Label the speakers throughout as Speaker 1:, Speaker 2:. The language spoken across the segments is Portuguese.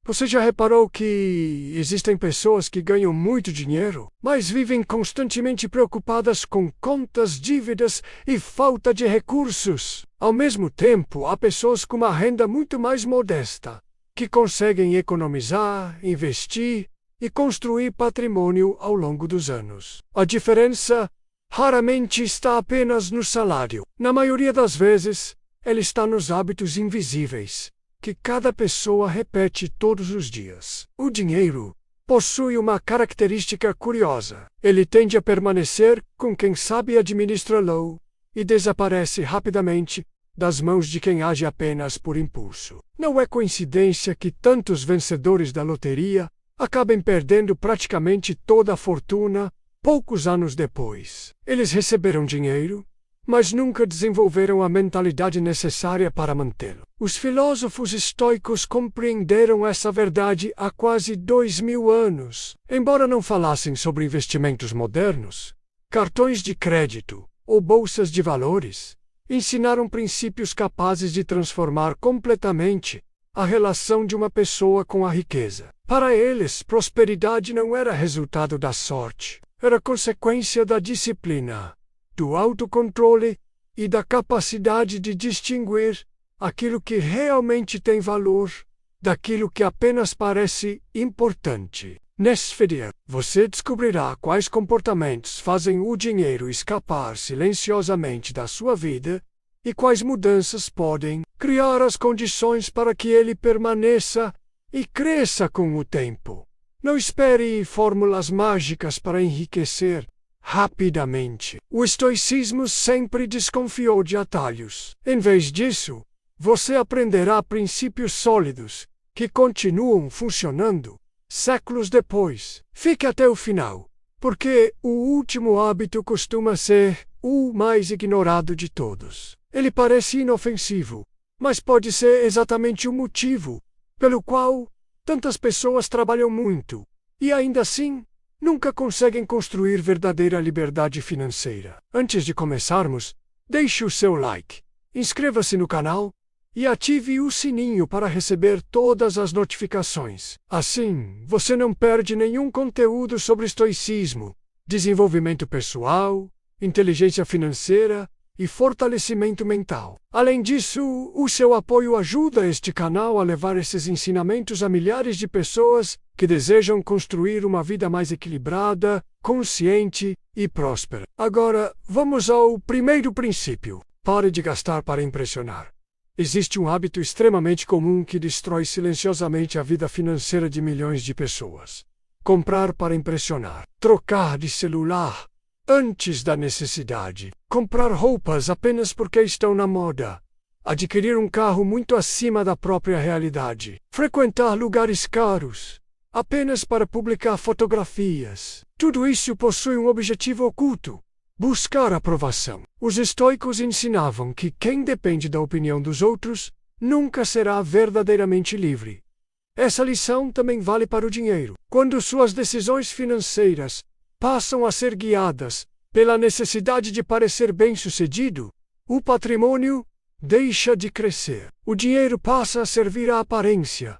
Speaker 1: Você já reparou que existem pessoas que ganham muito dinheiro, mas vivem constantemente preocupadas com contas, dívidas e falta de recursos? Ao mesmo tempo, há pessoas com uma renda muito mais modesta, que conseguem economizar, investir e construir patrimônio ao longo dos anos. A diferença raramente está apenas no salário. Na maioria das vezes, ela está nos hábitos invisíveis que cada pessoa repete todos os dias. O dinheiro possui uma característica curiosa. Ele tende a permanecer com quem sabe administrá-lo e desaparece rapidamente das mãos de quem age apenas por impulso. Não é coincidência que tantos vencedores da loteria acabem perdendo praticamente toda a fortuna poucos anos depois. Eles receberam dinheiro, mas nunca desenvolveram a mentalidade necessária para mantê-lo. Os filósofos estoicos compreenderam essa verdade há quase 2000 anos. Embora não falassem sobre investimentos modernos, cartões de crédito ou bolsas de valores, ensinaram princípios capazes de transformar completamente a relação de uma pessoa com a riqueza. Para eles, prosperidade não era resultado da sorte, era consequência da disciplina, do autocontrole e da capacidade de distinguir aquilo que realmente tem valor daquilo que apenas parece importante. Nesse vídeo, você descobrirá quais comportamentos fazem o dinheiro escapar silenciosamente da sua vida e quais mudanças podem criar as condições para que ele permaneça e cresça com o tempo. Não espere fórmulas mágicas para enriquecer rapidamente. O estoicismo sempre desconfiou de atalhos. Em vez disso, você aprenderá princípios sólidos que continuam funcionando séculos depois. Fique até o final, porque o último hábito costuma ser o mais ignorado de todos. Ele parece inofensivo, mas pode ser exatamente o motivo pelo qual tantas pessoas trabalham muito e ainda assim nunca conseguem construir verdadeira liberdade financeira. Antes de começarmos, deixe o seu like, inscreva-se no canal e ative o sininho para receber todas as notificações. Assim, você não perde nenhum conteúdo sobre estoicismo, desenvolvimento pessoal, inteligência financeira e fortalecimento mental. Além disso, o seu apoio ajuda este canal a levar esses ensinamentos a milhares de pessoas que desejam construir uma vida mais equilibrada, consciente e próspera. Agora, vamos ao primeiro princípio. Pare de gastar para impressionar. Existe um hábito extremamente comum que destrói silenciosamente a vida financeira de milhões de pessoas. Comprar para impressionar. Trocar de celular antes da necessidade. Comprar roupas apenas porque estão na moda. Adquirir um carro muito acima da própria realidade. Frequentar lugares caros apenas para publicar fotografias. Tudo isso possui um objetivo oculto: buscar aprovação. Os estoicos ensinavam que quem depende da opinião dos outros nunca será verdadeiramente livre. Essa lição também vale para o dinheiro. Quando suas decisões financeiras passam a ser guiadas pela necessidade de parecer bem-sucedido, o patrimônio deixa de crescer. O dinheiro passa a servir à aparência,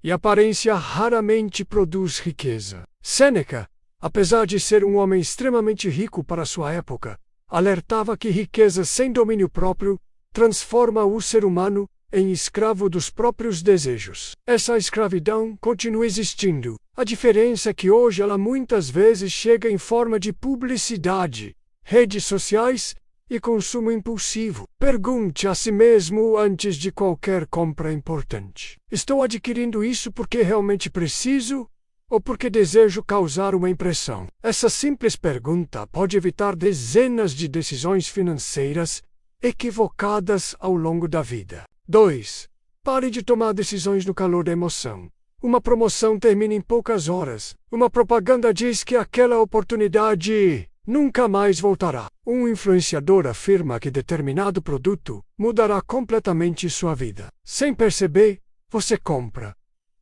Speaker 1: e a aparência raramente produz riqueza. Sêneca, apesar de ser um homem extremamente rico para sua época, alertava que riqueza sem domínio próprio transforma o ser humano em escravo dos próprios desejos. Essa escravidão continua existindo. A diferença é que hoje ela muitas vezes chega em forma de publicidade, redes sociais e consumo impulsivo. Pergunte a si mesmo antes de qualquer compra importante: estou adquirindo isso porque realmente preciso ou porque desejo causar uma impressão? Essa simples pergunta pode evitar dezenas de decisões financeiras equivocadas ao longo da vida. 2. Pare de tomar decisões no calor da emoção. Uma promoção termina em poucas horas. Uma propaganda diz que aquela oportunidade nunca mais voltará. Um influenciador afirma que determinado produto mudará completamente sua vida. Sem perceber, você compra.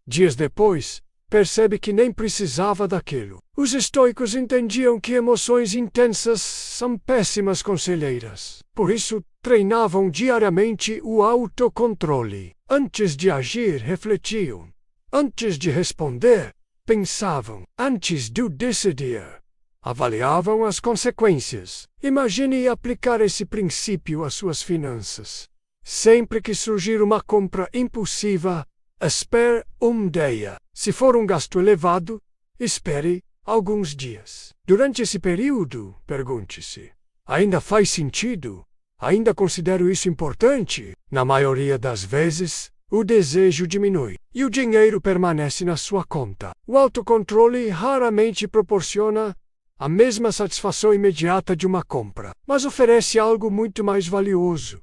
Speaker 1: Dias depois, percebe que nem precisava daquilo. Os estoicos entendiam que emoções intensas são péssimas conselheiras. Por isso, treinavam diariamente o autocontrole. Antes de agir, refletiam: Antes de responder, pensavam. Antes de decidir, avaliavam as consequências. Imagine aplicar esse princípio às suas finanças. Sempre que surgir uma compra impulsiva, espere um dia. Se for um gasto elevado, espere alguns dias. Durante esse período, pergunte-se: ainda faz sentido? Ainda considero isso importante? Na maioria das vezes, o desejo diminui e o dinheiro permanece na sua conta. O autocontrole raramente proporciona a mesma satisfação imediata de uma compra, mas oferece algo muito mais valioso: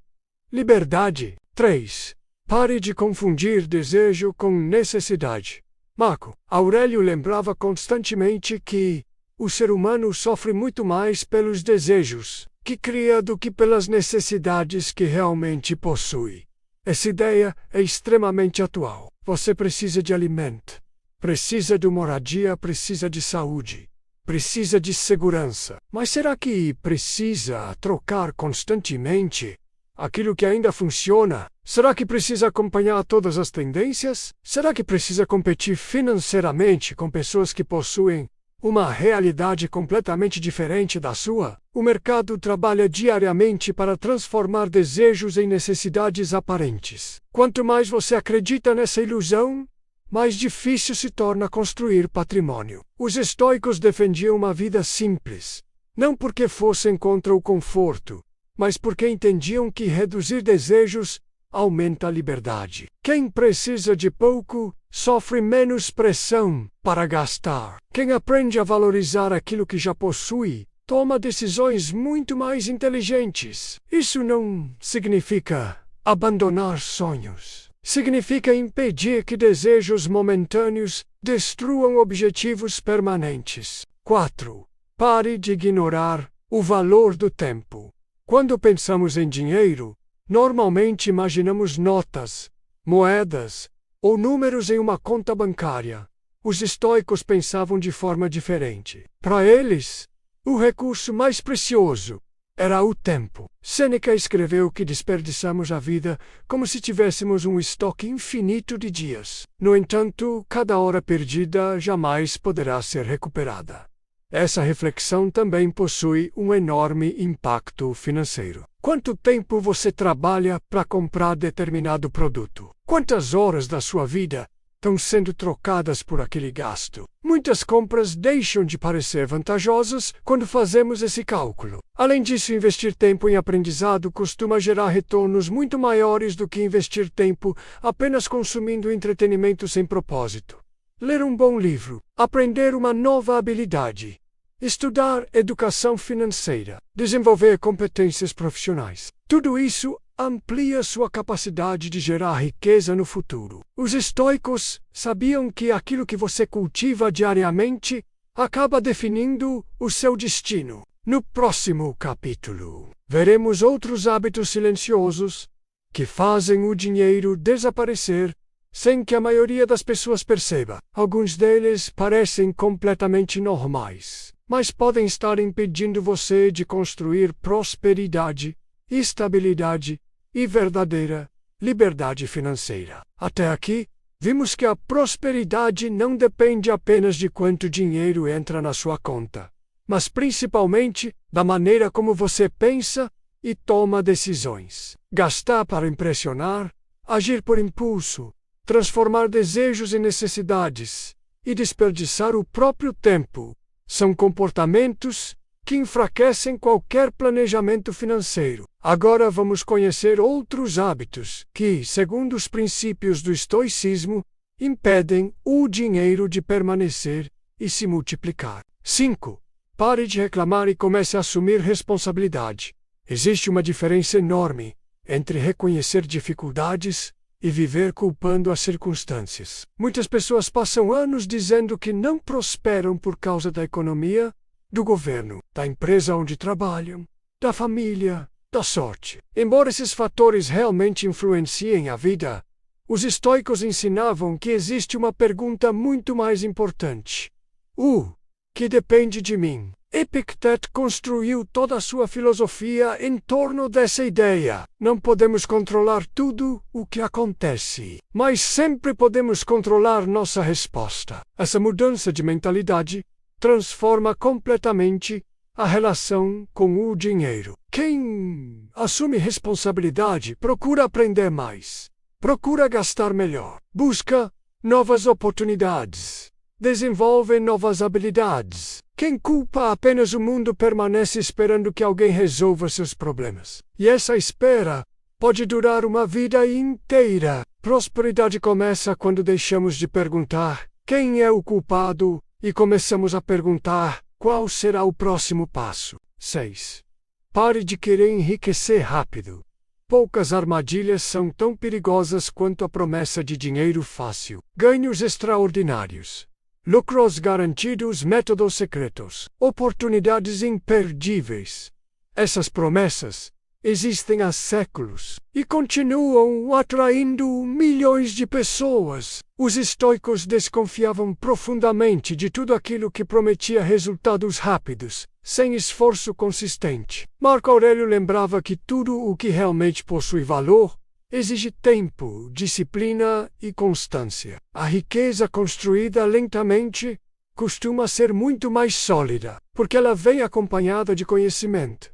Speaker 1: liberdade. 3. Pare de confundir desejo com necessidade. Marco Aurélio lembrava constantemente que o ser humano sofre muito mais pelos desejos que cria do que pelas necessidades que realmente possui. Essa ideia é extremamente atual. Você precisa de alimento, precisa de moradia, precisa de saúde, precisa de segurança. Mas será que precisa trocar constantemente aquilo que ainda funciona? Será que precisa acompanhar todas as tendências? Será que precisa competir financeiramente com pessoas que possuem uma realidade completamente diferente da sua? O mercado trabalha diariamente para transformar desejos em necessidades aparentes. Quanto mais você acredita nessa ilusão, mais difícil se torna construir patrimônio. Os estoicos defendiam uma vida simples, não porque fossem contra o conforto, mas porque entendiam que reduzir desejos aumenta a liberdade. Quem precisa de pouco sofre menos pressão para gastar. Quem aprende a valorizar aquilo que já possui toma decisões muito mais inteligentes. Isso não significa abandonar sonhos. Significa impedir que desejos momentâneos destruam objetivos permanentes. 4. Pare de ignorar o valor do tempo. Quando pensamos em dinheiro, normalmente imaginamos notas, moedas ou números em uma conta bancária. Os estoicos pensavam de forma diferente. Para eles, o recurso mais precioso era o tempo. Sêneca escreveu que desperdiçamos a vida como se tivéssemos um estoque infinito de dias. No entanto, cada hora perdida jamais poderá ser recuperada. Essa reflexão também possui um enorme impacto financeiro. Quanto tempo você trabalha para comprar determinado produto? Quantas horas da sua vida estão sendo trocadas por aquele gasto? Muitas compras deixam de parecer vantajosas quando fazemos esse cálculo. Além disso, investir tempo em aprendizado costuma gerar retornos muito maiores do que investir tempo apenas consumindo entretenimento sem propósito. Ler um bom livro, aprender uma nova habilidade, estudar educação financeira, desenvolver competências profissionais. Tudo isso amplia sua capacidade de gerar riqueza no futuro. Os estoicos sabiam que aquilo que você cultiva diariamente acaba definindo o seu destino. No próximo capítulo, veremos outros hábitos silenciosos que fazem o dinheiro desaparecer sem que a maioria das pessoas perceba. Alguns deles parecem completamente normais, mas podem estar impedindo você de construir prosperidade, estabilidade e verdadeira liberdade financeira. Até aqui, vimos que a prosperidade não depende apenas de quanto dinheiro entra na sua conta, mas principalmente da maneira como você pensa e toma decisões. Gastar para impressionar, agir por impulso, transformar desejos em necessidades e desperdiçar o próprio tempo são comportamentos que enfraquecem qualquer planejamento financeiro. Agora vamos conhecer outros hábitos que, segundo os princípios do estoicismo, impedem o dinheiro de permanecer e se multiplicar. 5. Pare de reclamar e comece a assumir responsabilidade. Existe uma diferença enorme entre reconhecer dificuldades e viver culpando as circunstâncias. Muitas pessoas passam anos dizendo que não prosperam por causa da economia, do governo, da empresa onde trabalham, da família, da sorte. Embora esses fatores realmente influenciem a vida, os estoicos ensinavam que existe uma pergunta muito mais importante: o que depende de mim? Epicteto construiu toda a sua filosofia em torno dessa ideia. Não podemos controlar tudo o que acontece, mas sempre podemos controlar nossa resposta. Essa mudança de mentalidade transforma completamente a relação com o dinheiro. Quem assume responsabilidade procura aprender mais, procura gastar melhor, busca novas oportunidades, desenvolve novas habilidades. Quem culpa apenas o mundo permanece esperando que alguém resolva seus problemas. E essa espera pode durar uma vida inteira. Prosperidade começa quando deixamos de perguntar quem é o culpado e começamos a perguntar qual será o próximo passo. 6. Pare de querer enriquecer rápido. Poucas armadilhas são tão perigosas quanto a promessa de dinheiro fácil, ganhos extraordinários, lucros garantidos, métodos secretos, oportunidades imperdíveis. Essas promessas existem há séculos e continuam atraindo milhões de pessoas. Os estoicos desconfiavam profundamente de tudo aquilo que prometia resultados rápidos, sem esforço consistente. Marco Aurélio lembrava que tudo o que realmente possui valor exige tempo, disciplina e constância. A riqueza construída lentamente costuma ser muito mais sólida, porque ela vem acompanhada de conhecimento,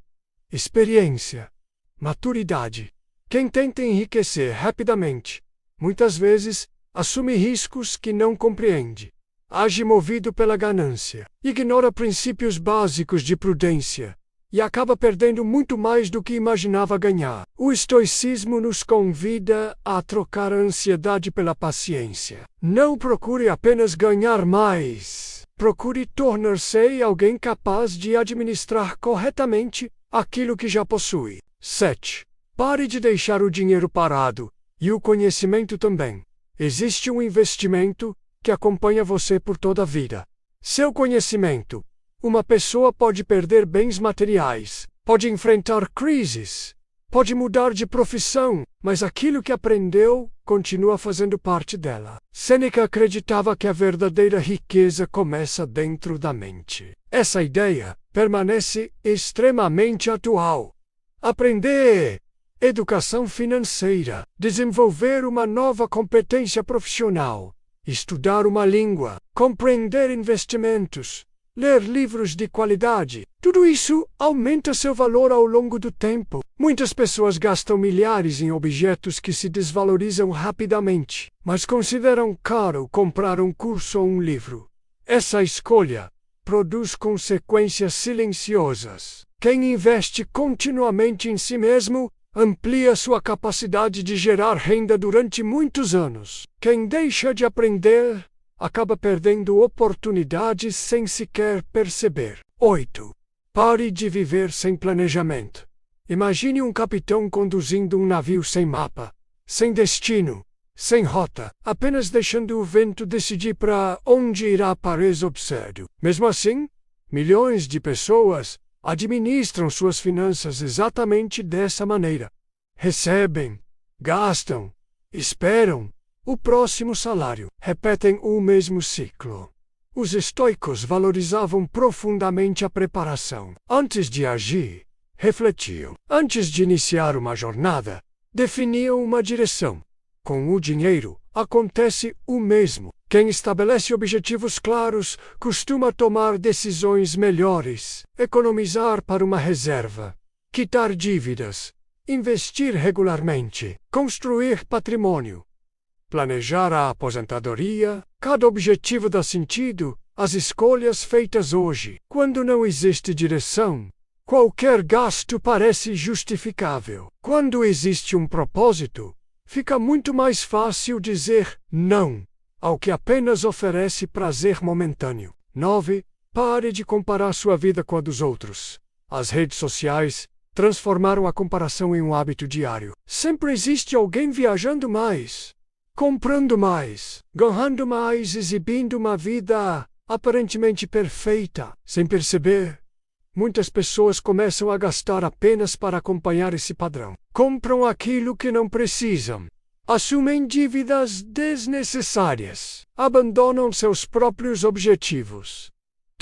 Speaker 1: experiência, maturidade. Quem tenta enriquecer rapidamente, muitas vezes, assume riscos que não compreende, age movido pela ganância, ignora princípios básicos de prudência e acaba perdendo muito mais do que imaginava ganhar. O estoicismo nos convida a trocar a ansiedade pela paciência. Não procure apenas ganhar mais. Procure tornar-se alguém capaz de administrar corretamente aquilo que já possui. 7. Pare de deixar o dinheiro parado, e o conhecimento também. Existe um investimento que acompanha você por toda a vida. Seu conhecimento. Uma pessoa pode perder bens materiais, pode enfrentar crises, pode mudar de profissão, mas aquilo que aprendeu continua fazendo parte dela. Sêneca acreditava que a verdadeira riqueza começa dentro da mente. Essa ideia permanece extremamente atual. Aprender educação financeira, desenvolver uma nova competência profissional, estudar uma língua, compreender investimentos, ler livros de qualidade, tudo isso aumenta seu valor ao longo do tempo. Muitas pessoas gastam milhares em objetos que se desvalorizam rapidamente, mas consideram caro comprar um curso ou um livro. Essa escolha produz consequências silenciosas. Quem investe continuamente em si mesmo amplia sua capacidade de gerar renda durante muitos anos. Quem deixa de aprender acaba perdendo oportunidades sem sequer perceber. 8. Pare de viver sem planejamento. Imagine um capitão conduzindo um navio sem mapa, sem destino, sem rota, apenas deixando o vento decidir para onde irá para obsédio. Mesmo assim, milhões de pessoas administram suas finanças exatamente dessa maneira. Recebem, gastam, esperam o próximo salário. Repetem o mesmo ciclo. Os estoicos valorizavam profundamente a preparação. Antes de agir, refletiam. Antes de iniciar uma jornada, definiam uma direção. Com o dinheiro, acontece o mesmo. Quem estabelece objetivos claros costuma tomar decisões melhores, economizar para uma reserva, quitar dívidas, investir regularmente, construir patrimônio, planejar a aposentadoria. Cada objetivo dá sentido às escolhas feitas hoje. Quando não existe direção, qualquer gasto parece justificável. Quando existe um propósito, fica muito mais fácil dizer não ao que apenas oferece prazer momentâneo. 9. Pare de comparar sua vida com a dos outros. As redes sociais transformaram a comparação em um hábito diário. Sempre existe alguém viajando mais, comprando mais, ganhando mais, exibindo uma vida aparentemente perfeita. Sem perceber, muitas pessoas começam a gastar apenas para acompanhar esse padrão. Compram aquilo que não precisam, assumem dívidas desnecessárias, abandonam seus próprios objetivos.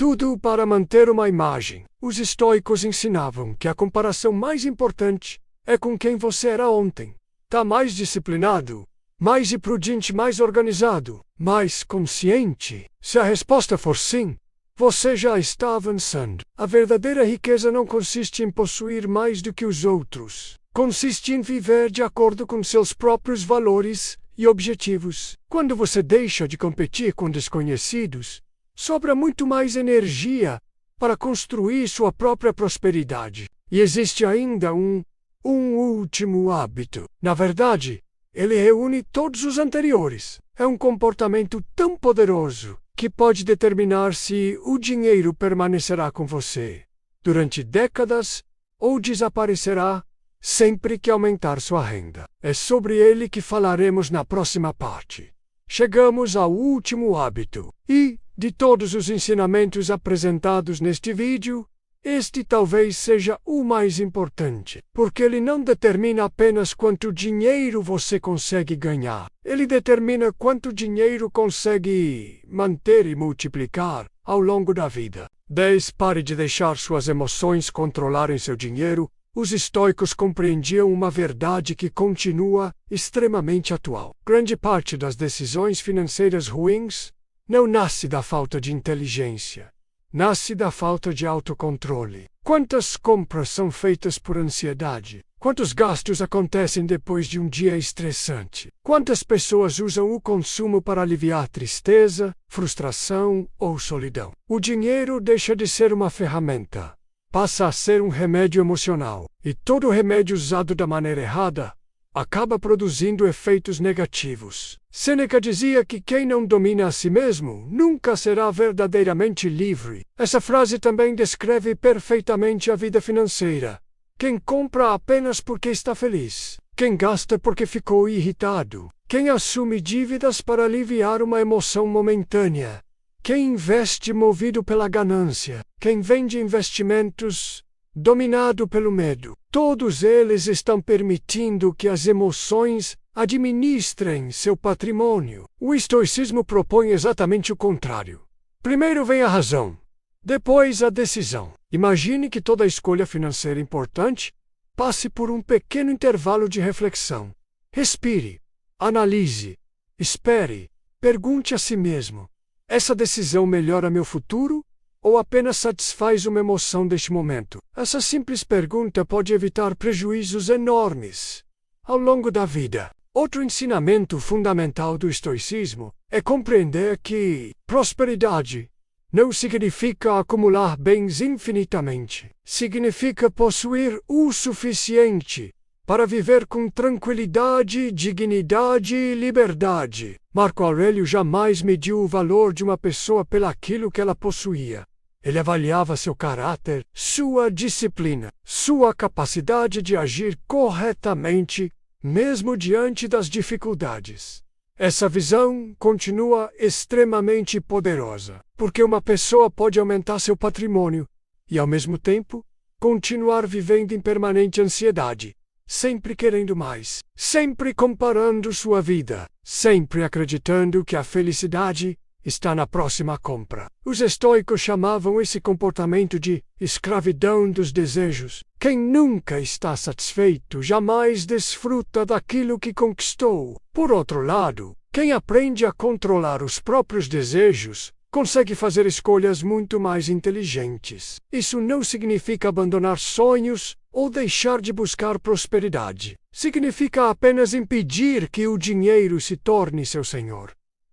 Speaker 1: Tudo para manter uma imagem. Os estoicos ensinavam que a comparação mais importante é com quem você era ontem. Tá mais disciplinado, mais prudente, mais organizado, mais consciente? Se a resposta for sim, você já está avançando. A verdadeira riqueza não consiste em possuir mais do que os outros. Consiste em viver de acordo com seus próprios valores e objetivos. Quando você deixa de competir com desconhecidos, sobra muito mais energia para construir sua própria prosperidade. E existe ainda um último hábito. Na verdade, ele reúne todos os anteriores. É um comportamento tão poderoso que pode determinar se o dinheiro permanecerá com você durante décadas ou desaparecerá sempre que aumentar sua renda. É sobre ele que falaremos na próxima parte. Chegamos ao último hábito. E, de todos os ensinamentos apresentados neste vídeo, este talvez seja o mais importante, porque ele não determina apenas quanto dinheiro você consegue ganhar. Ele determina quanto dinheiro consegue manter e multiplicar ao longo da vida. 10. Pare de deixar suas emoções controlarem seu dinheiro. Os estoicos compreendiam uma verdade que continua extremamente atual. Grande parte das decisões financeiras ruins não nasce da falta de inteligência. Nasce da falta de autocontrole. Quantas compras são feitas por ansiedade? Quantos gastos acontecem depois de um dia estressante? Quantas pessoas usam o consumo para aliviar tristeza, frustração ou solidão? O dinheiro deixa de ser uma ferramenta. Passa a ser um remédio emocional. E todo remédio usado da maneira errada acaba produzindo efeitos negativos. Sêneca dizia que quem não domina a si mesmo nunca será verdadeiramente livre. Essa frase também descreve perfeitamente a vida financeira. Quem compra apenas porque está feliz. Quem gasta porque ficou irritado. Quem assume dívidas para aliviar uma emoção momentânea. Quem investe movido pela ganância. Quem vende investimentos dominado pelo medo. Todos eles estão permitindo que as emoções administrem seu patrimônio. O estoicismo propõe exatamente o contrário. Primeiro vem a razão, depois a decisão. Imagine que toda escolha financeira importante passe por um pequeno intervalo de reflexão. Respire, analise, espere, pergunte a si mesmo: essa decisão melhora meu futuro? Ou apenas satisfaz uma emoção deste momento? Essa simples pergunta pode evitar prejuízos enormes ao longo da vida. Outro ensinamento fundamental do estoicismo é compreender que prosperidade não significa acumular bens infinitamente. Significa possuir o suficiente para viver com tranquilidade, dignidade e liberdade. Marco Aurélio jamais mediu o valor de uma pessoa pelaquilo que ela possuía. Ele avaliava seu caráter, sua disciplina, sua capacidade de agir corretamente, mesmo diante das dificuldades. Essa visão continua extremamente poderosa, porque uma pessoa pode aumentar seu patrimônio e, ao mesmo tempo, continuar vivendo em permanente ansiedade, sempre querendo mais, sempre comparando sua vida, sempre acreditando que a felicidade está na próxima compra. Os estoicos chamavam esse comportamento de escravidão dos desejos. Quem nunca está satisfeito jamais desfruta daquilo que conquistou. Por outro lado, quem aprende a controlar os próprios desejos consegue fazer escolhas muito mais inteligentes. Isso não significa abandonar sonhos ou deixar de buscar prosperidade. Significa apenas impedir que o dinheiro se torne seu senhor.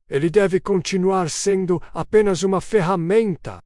Speaker 1: Ele deve continuar sendo apenas uma ferramenta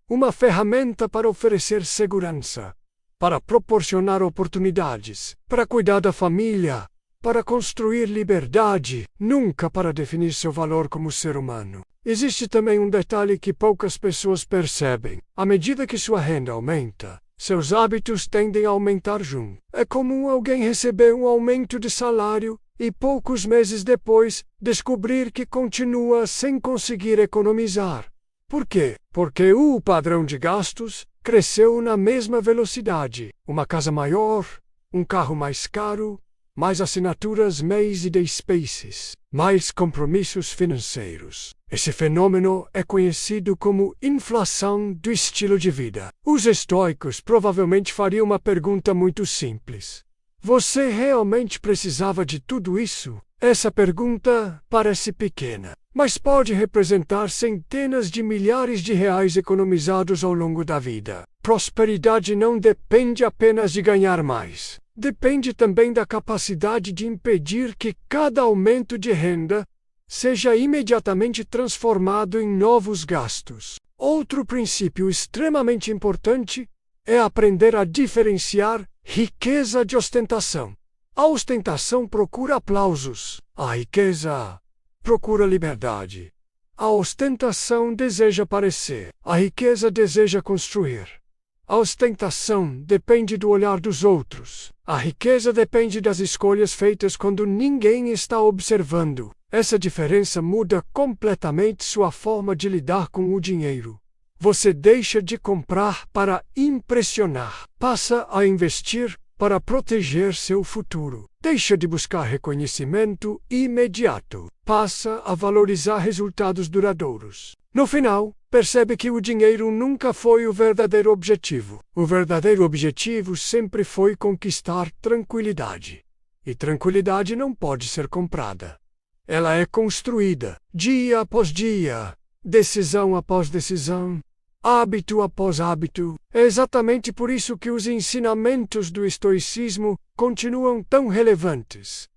Speaker 1: para oferecer segurança, para proporcionar oportunidades, para cuidar da família, para construir liberdade, nunca para definir seu valor como ser humano. Existe também um detalhe que poucas pessoas percebem. À medida que sua renda aumenta, seus hábitos tendem a aumentar junto. É comum alguém receber um aumento de salário e poucos meses depois descobrir que continua sem conseguir economizar. Por quê? Porque o padrão de gastos cresceu na mesma velocidade. Uma casa maior, um carro mais caro, mais assinaturas mês e de Spaces, mais compromissos financeiros. Esse fenômeno é conhecido como inflação do estilo de vida. Os estoicos provavelmente fariam uma pergunta muito simples: você realmente precisava de tudo isso? Essa pergunta parece pequena, mas pode representar centenas de milhares de reais economizados ao longo da vida. Prosperidade não depende apenas de ganhar mais. Depende também da capacidade de impedir que cada aumento de renda seja imediatamente transformado em novos gastos. Outro princípio extremamente importante é aprender a diferenciar riqueza de ostentação. A ostentação procura aplausos. A riqueza procura liberdade. A ostentação deseja parecer. A riqueza deseja construir. A ostentação depende do olhar dos outros. A riqueza depende das escolhas feitas quando ninguém está observando. Essa diferença muda completamente sua forma de lidar com o dinheiro. Você deixa de comprar para impressionar. Passa a investir para proteger seu futuro. Deixa de buscar reconhecimento imediato. Passa a valorizar resultados duradouros. No final, percebe que o dinheiro nunca foi o verdadeiro objetivo. O verdadeiro objetivo sempre foi conquistar tranquilidade. E tranquilidade não pode ser comprada. Ela é construída, dia após dia, decisão após decisão, hábito após hábito. É exatamente por isso que os ensinamentos do estoicismo continuam tão relevantes.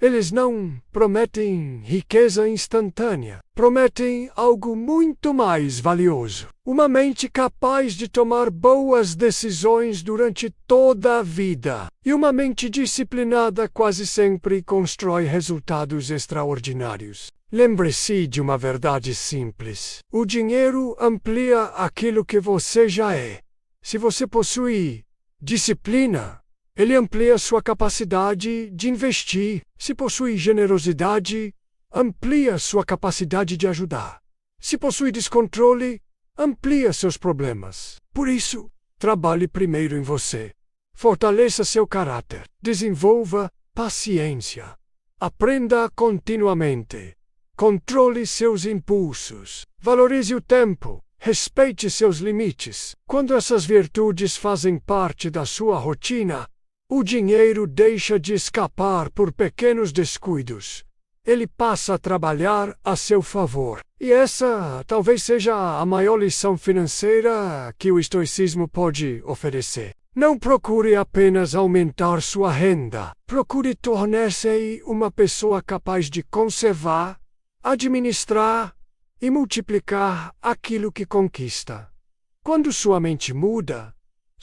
Speaker 1: Eles não prometem riqueza instantânea, prometem algo muito mais valioso. Uma mente capaz de tomar boas decisões durante toda a vida. E uma mente disciplinada quase sempre constrói resultados extraordinários. Lembre-se de uma verdade simples: o dinheiro amplia aquilo que você já é. Se você possui disciplina, ele amplia sua capacidade de investir. Se possui generosidade, amplia sua capacidade de ajudar. Se possui descontrole, amplia seus problemas. Por isso, trabalhe primeiro em você. Fortaleça seu caráter. Desenvolva paciência. Aprenda continuamente. Controle seus impulsos. Valorize o tempo. Respeite seus limites. Quando essas virtudes fazem parte da sua rotina, o dinheiro deixa de escapar por pequenos descuidos. Ele passa a trabalhar a seu favor. E essa talvez seja a maior lição financeira que o estoicismo pode oferecer. Não procure apenas aumentar sua renda. Procure tornar-se uma pessoa capaz de conservar, administrar e multiplicar aquilo que conquista. Quando sua mente muda,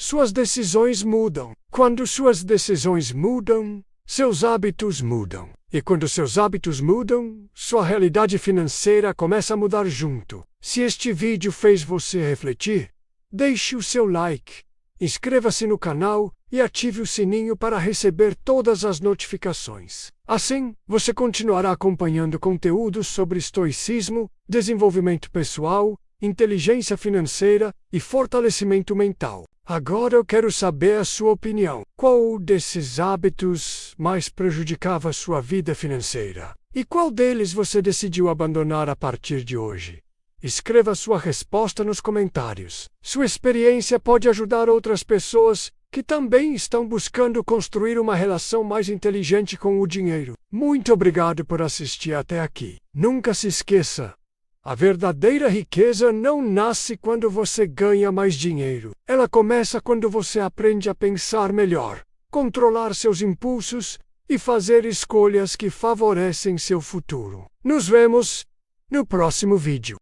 Speaker 1: suas decisões mudam. Quando suas decisões mudam, seus hábitos mudam. E quando seus hábitos mudam, sua realidade financeira começa a mudar junto. Se este vídeo fez você refletir, deixe o seu like, inscreva-se no canal e ative o sininho para receber todas as notificações. Assim, você continuará acompanhando conteúdos sobre estoicismo, desenvolvimento pessoal, inteligência financeira e fortalecimento mental. Agora eu quero saber a sua opinião. Qual desses hábitos mais prejudicava sua vida financeira? E qual deles você decidiu abandonar a partir de hoje? Escreva sua resposta nos comentários. Sua experiência pode ajudar outras pessoas que também estão buscando construir uma relação mais inteligente com o dinheiro. Muito obrigado por assistir até aqui. Nunca se esqueça: a verdadeira riqueza não nasce quando você ganha mais dinheiro. Ela começa quando você aprende a pensar melhor, controlar seus impulsos e fazer escolhas que favorecem seu futuro. Nos vemos no próximo vídeo.